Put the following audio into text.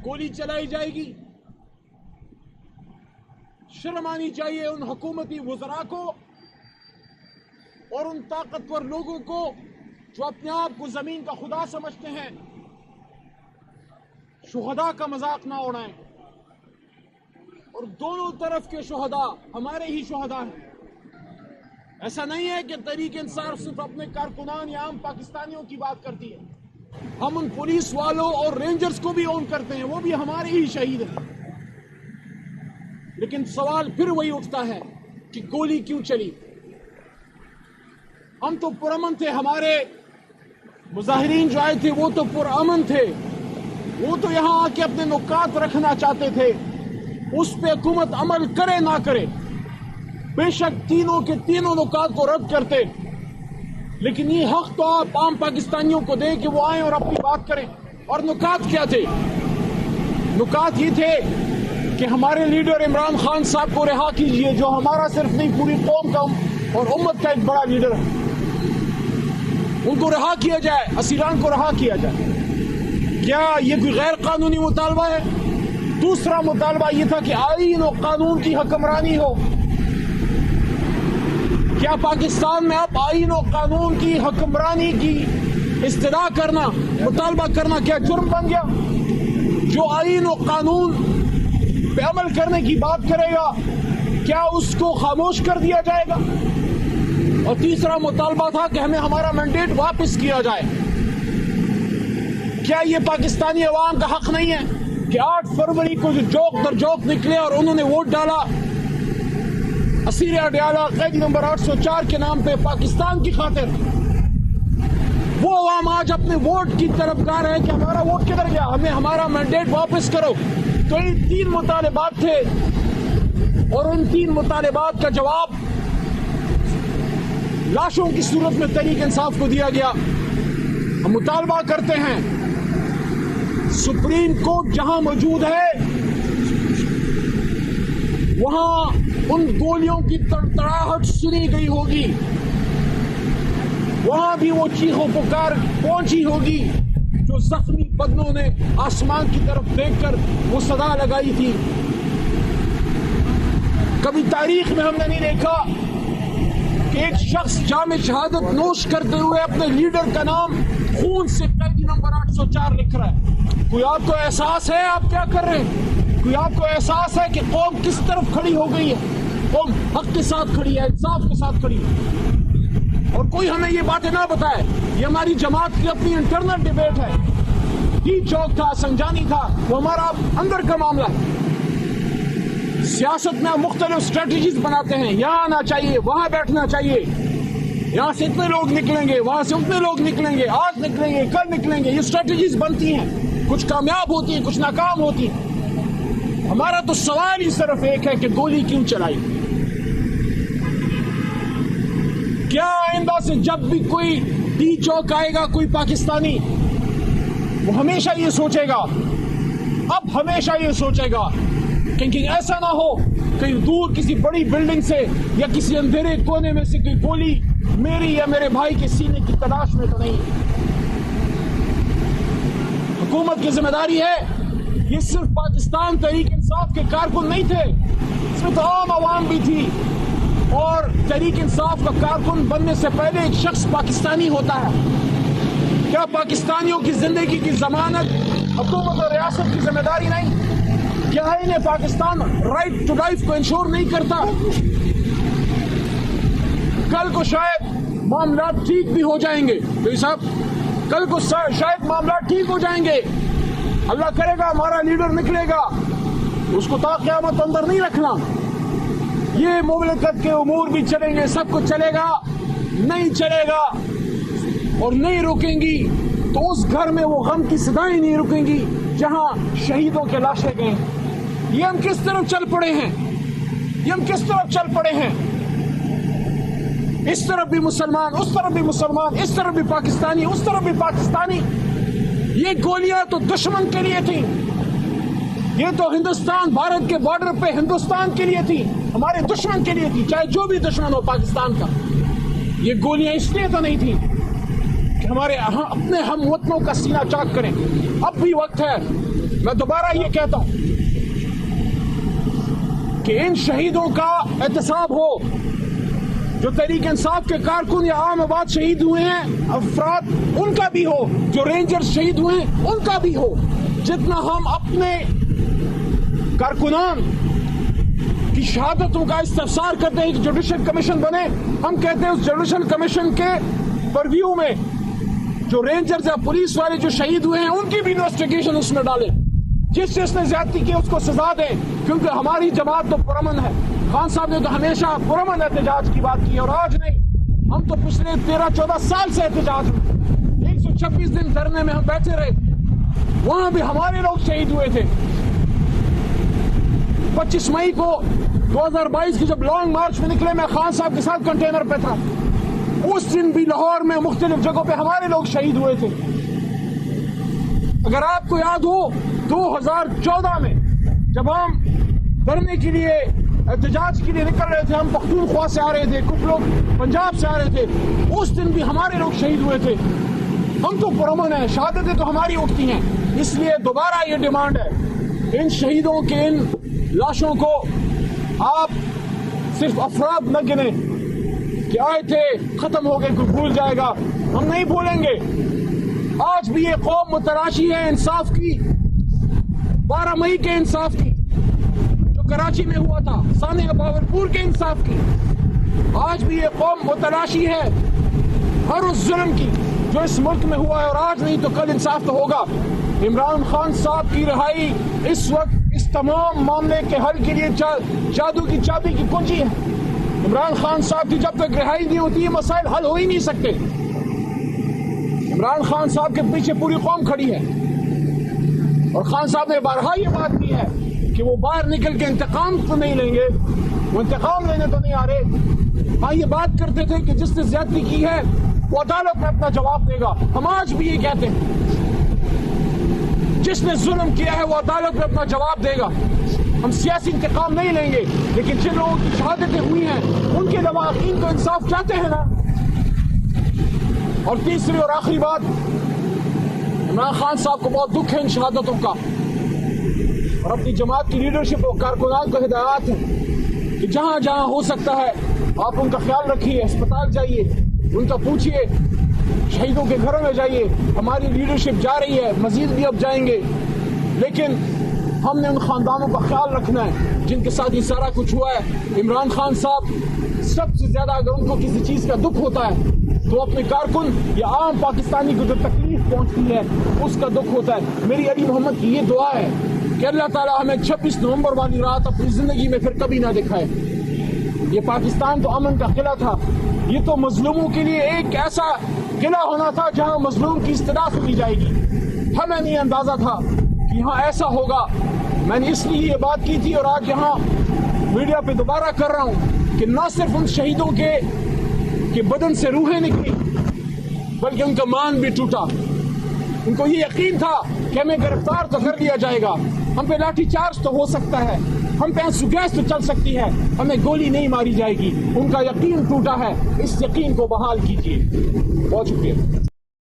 گولی چلائی جائے گی. شرم آنی چاہیے ان حکومتی وزراء کو اور ان طاقتور لوگوں کو جو اپنے آپ کو زمین کا خدا سمجھتے ہیں. شہداء کا مذاق نہ اڑائیں. اور دونوں طرف کے شہداء ہمارے ہی شہداء ہیں. ایسا نہیں ہے کہ تحریک انصاف صرف اپنے کارکنان یا عام پاکستانیوں کی بات کرتی ہے. ہم ان پولیس والوں اور رینجرز کو بھی اون کرتے ہیں, وہ بھی ہمارے ہی شہید ہیں. لیکن سوال پھر وہی اٹھتا ہے کہ گولی کیوں چلی؟ ہم تو پرامن تھے, ہمارے مظاہرین جو آئے تھے وہ تو پرامن تھے, وہ تو یہاں آ کے اپنے نکات رکھنا چاہتے تھے. اس پہ حکومت عمل کرے نہ کرے, بے شک تینوں کے تینوں نکات کو رد کرتے, لیکن یہ حق تو آپ عام پاکستانیوں کو دیں کہ وہ آئیں اور اپنی بات کریں. اور نکات کیا تھے؟ نکات یہ تھے کہ ہمارے لیڈر عمران خان صاحب کو رہا کیجئے, جو ہمارا صرف نہیں پوری قوم کا اور امت کا ایک بڑا لیڈر ہے. ان کو رہا کیا جائے, اسیران کو رہا کیا جائے. کیا یہ کوئی غیر قانونی مطالبہ ہے؟ دوسرا مطالبہ یہ تھا کہ آئین و قانون کی حکمرانی ہو. کیا پاکستان میں اب آئین و قانون کی حکمرانی کی استدعا کرنا, مطالبہ کرنا کیا جرم بن گیا؟ جو آئین و قانون پہ عمل کرنے کی بات کرے گا کیا اس کو خاموش کر دیا جائے گا؟ اور تیسرا مطالبہ تھا کہ ہمیں ہمارا مینڈیٹ واپس کیا جائے. کیا یہ پاکستانی عوام کا حق نہیں ہے کہ 8 فروری کو جو جوک در جوک نکلے اور انہوں نے ووٹ ڈالا اسیر اڈیالہ قیدی نمبر 804 کے نام پہ پاکستان کی خاطر, وہ عوام آج اپنے ووٹ کی طرفدار ہے کہ ہمارا ووٹ کدھر گیا, ہمیں ہمارا مینڈیٹ واپس کرو. تو یہ 3 مطالبات تھے اور ان 3 مطالبات کا جواب لاشوں کی صورت میں تحریک انصاف کو دیا گیا. ہم مطالبہ کرتے ہیں سپریم کورٹ جہاں موجود ہے وہاں ان گولیوں کی تڑتڑاہٹ سنی گئی ہوگی, وہاں بھی وہ چیخ و پکار پہنچی ہوگی جو زخمی بدنوں نے آسمان کی طرف دیکھ کر وہ صدا لگائی تھی. کبھی تاریخ میں ہم نے نہیں دیکھا کہ ایک شخص جام شہادت نوش کرتے ہوئے اپنے لیڈر کا نام خون سے قیدی نمبر 804 لکھ رہا ہے. کوئی آپ کو احساس ہے آپ کیا کر رہے ہیں؟ کوئی آپ کو احساس ہے کہ قوم کس طرف کھڑی ہو گئی ہے؟ قوم حق کے ساتھ کھڑی ہے, انصاف کے ساتھ کھڑی ہے. اور کوئی ہمیں یہ باتیں نہ بتائے, یہ ہماری جماعت کی اپنی انٹرنل ڈیبیٹ ہے. ٹی چوک تھا, سنجانی تھا, وہ ہمارا اندر کا معاملہ ہے. سیاست میں ہم مختلف اسٹریٹجیز بناتے ہیں, یہاں آنا چاہیے, وہاں بیٹھنا چاہیے, یہاں سے اتنے لوگ نکلیں گے, وہاں سے اتنے لوگ نکلیں گے, آج نکلیں گے, کل نکلیں گے. یہ اسٹریٹجیز بنتی ہیں, کچھ کامیاب ہوتی ہیں, کچھ ناکام ہوتی ہیں. ہمارا تو سوال ہی صرف ایک ہے کہ گولی کیوں چلائی؟ کیا آئندہ سے جب بھی کوئی ٹی چوک آئے گا کوئی پاکستانی, وہ ہمیشہ یہ سوچے گا, اب ہمیشہ یہ سوچے گا کہ ایسا نہ ہو کہیں دور کسی بڑی بلڈنگ سے یا کسی اندھیرے کونے میں سے کوئی گولی میری یا میرے بھائی کے سینے کی تلاش میں تو نہیں. حکومت کی ذمہ داری ہے. یہ صرف پاکستان تحریک انصاف کے کارکن نہیں تھے, اس میں تو عام عوام بھی تھی. اور تحریک انصاف کا کارکن بننے سے پہلے ایک شخص پاکستانی ہوتا ہے. کیا پاکستانیوں کی زندگی کی ضمانت حکومت اور ریاست کی ذمہ داری نہیں؟ کیا انہیں پاکستان رائٹ ٹو لائف کو انشور نہیں کرتا؟ کل کو شاید معاملات ٹھیک بھی ہو جائیں گے بھائی صاحب, کل کو شاید معاملات ٹھیک ہو جائیں گے, اللہ کرے گا ہمارا لیڈر نکلے گا, اس کو تا قیامت اندر نہیں رکھنا. یہ مملکت کے امور بھی چلیں گے, سب کچھ چلے گا, نہیں چلے گا اور نہیں رکیں گی تو اس گھر میں وہ غم کی صدائیں نہیں رکیں گی جہاں شہیدوں کے لاشیں گئے. یہ ہم کس طرف چل پڑے ہیں, یہ ہم کس طرف چل پڑے ہیں؟ اس طرف بھی مسلمان, اس طرف بھی مسلمان, اس طرف بھی پاکستانی, اس طرف بھی پاکستانی. یہ گولیاں تو دشمن کے لیے تھیں, یہ تو ہندوستان بھارت کے بارڈر پہ ہندوستان کے لیے تھی, ہمارے دشمن کے لیے تھی, چاہے جو بھی دشمن ہو پاکستان کا. یہ گولیاں اس لیے تو نہیں تھی کہ ہمارے اپنے ہم وطنوں کا سینہ چاک کریں. اب بھی وقت ہے میں دوبارہ یہ کہتا ہوں کہ ان شہیدوں کا احتساب ہو، جو تحریک انصاف کے کارکن یا عام آباد شہید ہوئے ہیں افراد ان کا بھی ہو، جو رینجر شہید ہوئے ہیں ان کا بھی ہو۔ جتنا ہم اپنے کارکنان کی شہادتوں کا استفسار کرتے ہیں کہ جوڈیشل کمیشن بنے، ہم کہتے ہیں اس جوڈیشل کمیشن کے پرویو میں جو رینجرز یا پولیس والے جو شہید ہوئے ہیں ان کی بھی انویسٹیگیشن اس میں ڈالیں، جس نے زیادتی کی اس کو سزا دیں، کیونکہ ہماری جماعت تو پرامن ہے۔ خان صاحب نے تو ہمیشہ پرامن احتجاج کی بات کی، اور آج نہیں، ہم تو پچھلے 13-14 سال سے احتجاج میں 126 دن دھرنے میں ہم بیٹھے رہے، وہاں بھی ہمارے لوگ شہید ہوئے تھے۔ 25 مئی کو 2022 کی جب لانگ مارچ میں نکلے، میں خان صاحب کے ساتھ کنٹینر پہ تھا، اس دن بھی لاہور میں مختلف جگہوں پہ ہمارے لوگ شہید ہوئے تھے۔ اگر آپ کو یاد ہو 2014 میں جب ہم دھرنے کے لیے احتجاج کے لیے نکل رہے تھے، ہم پختونخوا سے آ رہے تھے، کچھ لوگ پنجاب سے آ رہے تھے، اس دن بھی ہمارے لوگ شہید ہوئے تھے۔ ہم تو پرامن ہیں، شہادتیں تو ہماری اٹھتی ہیں، اس لیے دوبارہ یہ ڈیمانڈ ہے، ان شہیدوں کے ان لاشوں کو آپ صرف افراد نہ گنیں کہ آئے تھے ختم ہو گئے، کوئی بھول جائے گا، ہم نہیں بھولیں گے۔ آج بھی یہ قوم متلاشی ہے انصاف کی، 12 مئی کے انصاف کی جو کراچی میں ہوا تھا، ثانی بہاولپور کے انصاف کی۔ آج بھی یہ قوم متلاشی ہے ہر اس ظلم کی جو اس ملک میں ہوا ہے، اور آج نہیں تو کل انصاف تو ہوگا۔ عمران خان صاحب کی رہائی اس وقت اس تمام معاملے کے حل کے لیے جادو کی چابی کی کنجی ہے۔ عمران خان صاحب کی جب تک رہائی نہیں ہوتی، یہ مسائل حل ہو ہی نہیں سکتے۔ عمران خان صاحب کے پیچھے پوری قوم کھڑی ہے، اور خان صاحب نے بارہا یہ بات کی ہے کہ وہ باہر نکل کے انتقام تو نہیں لیں گے، وہ انتقام لینے تو نہیں آ رہے۔ ہاں یہ بات کرتے تھے کہ جس نے زیادتی کی ہے وہ عدالت میں اپنا جواب دے گا، ہم آج بھی یہ کہتے ہیں جس نے ظلم کیا ہے وہ عدالت میں اپنا جواب دے گا۔ ہم سیاسی انتقام نہیں لیں گے، لیکن جن لوگوں کی شہادتیں ہوئی ہیں ان کے لواحقین تو انصاف چاہتے ہیں نا۔ اور تیسری اور آخری بات، عمران خان صاحب کو بہت دکھ ہے ان شہادتوں کا، اور اپنی جماعت کی لیڈرشپ اور کارکنان کو ہدایات ہیں کہ جہاں جہاں ہو سکتا ہے آپ ان کا خیال رکھیے، اسپتال جائیے، ان کا پوچھیے، شہیدوں کے گھروں میں جائیے۔ ہماری لیڈرشپ جا رہی ہے، مزید بھی اب جائیں گے، لیکن ہم نے ان خاندانوں کا خیال رکھنا ہے جن کے ساتھ یہ سارا کچھ ہوا ہے۔ عمران خان صاحب سب سے زیادہ اگر ان کو کسی چیز کا دکھ ہوتا ہے تو اپنے کارکن یا عام پاکستانی کو جو تکلیف پہنچتی ہے اس کا دکھ ہوتا ہے۔ میری علی محمد کی یہ دعا ہے کہ اللہ تعالیٰ ہمیں 26 نومبر والی رات اپنی زندگی میں پھر کبھی نہ دکھائے۔ یہ پاکستان تو امن کا قلعہ تھا، یہ تو مظلوموں کے لیے ایک ایسا قلعہ ہونا تھا جہاں مظلوم کی استدعا سنی جائے گی۔ ہمیں نہیں اندازہ تھا کہ یہاں ایسا ہوگا۔ میں نے اس لیے یہ بات کی تھی، اور آج یہاں میڈیا پہ دوبارہ کر رہا ہوں کہ نہ صرف ان شہیدوں کے بدن سے روحیں نکلی، بلکہ ان کا مان بھی ٹوٹا۔ ان کو یہ یقین تھا کہ ہمیں گرفتار تو کر لیا جائے گا، ہم پہ لاٹھی چارج تو ہو سکتا ہے، ہم پہ آنسو گیس تو چل سکتی ہے، ہمیں گولی نہیں ماری جائے گی۔ ان کا یقین ٹوٹا ہے، اس یقین کو بحال کیجیے۔ بہت شکریہ۔